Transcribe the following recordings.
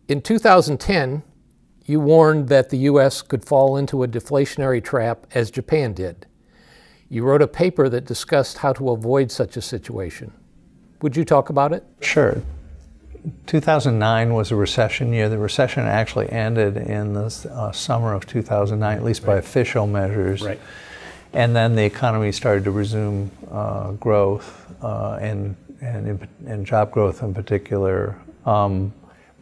In 2010, you warned that the U.S. could fall into a deflationary trap as Japan did. You wrote a paper that discussed how to avoid such a situation. Would you talk about it? Sure. 2009 was a recession year. The recession actually ended in the summer of 2009, at least by official measures. Right. And then the economy started to resume growth and job growth in particular.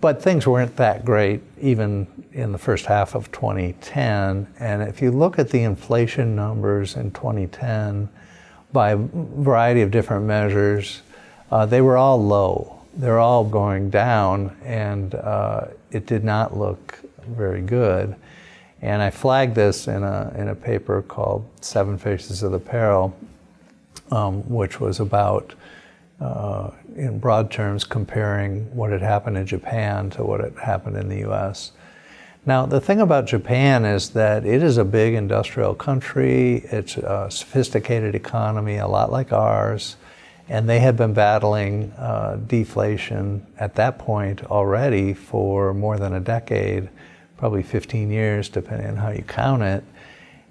But things weren't that great even in the first half of 2010. And if you look at the inflation numbers in 2010 by a variety of different measures, they were all low. They're all going down, and it did not look very good. And I flagged this in a paper called Seven Faces of the Peril, which was about, in broad terms, comparing what had happened in Japan to what had happened in the U.S. Now, the thing about Japan is that it is a big industrial country. It's a sophisticated economy, a lot like ours. And they had been battling deflation at that point already for more than a decade, probably 15 years, depending on how you count it.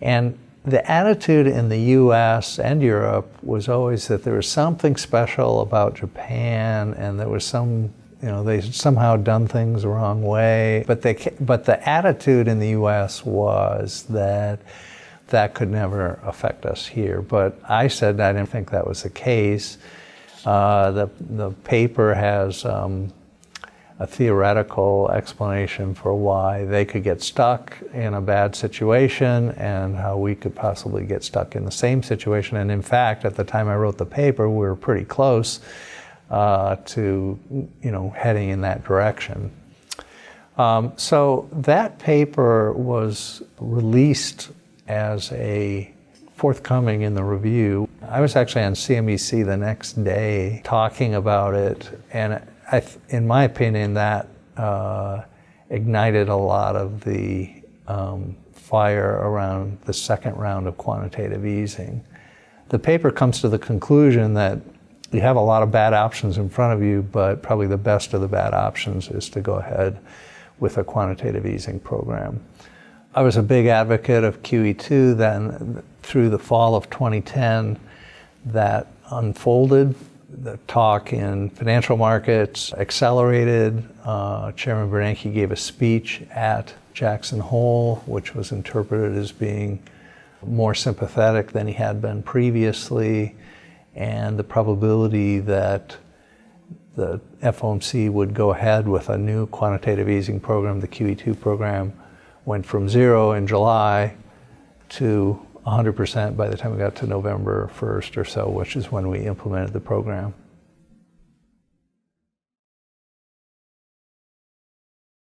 And the attitude in the US and Europe was always that there was something special about Japan, and there was they somehow done things the wrong way. But the attitude in the US was that could never affect us here. But I said I didn't think that was the case. The paper has a theoretical explanation for why they could get stuck in a bad situation and how we could possibly get stuck in the same situation. And in fact, at the time I wrote the paper, we were pretty close to heading in that direction. So that paper was released as a forthcoming in the review. I was actually on CNBC the next day talking about it, and in my opinion, that ignited a lot of the fire around the second round of quantitative easing. The paper comes to the conclusion that you have a lot of bad options in front of you, but probably the best of the bad options is to go ahead with a quantitative easing program. I was a big advocate of QE2. Then through the fall of 2010, that unfolded. The talk in financial markets accelerated. Chairman Bernanke gave a speech at Jackson Hole, which was interpreted as being more sympathetic than he had been previously, and the probability that the FOMC would go ahead with a new quantitative easing program, the QE2 program, went from 0 in July to 100% by the time we got to November 1st or so, which is when we implemented the program.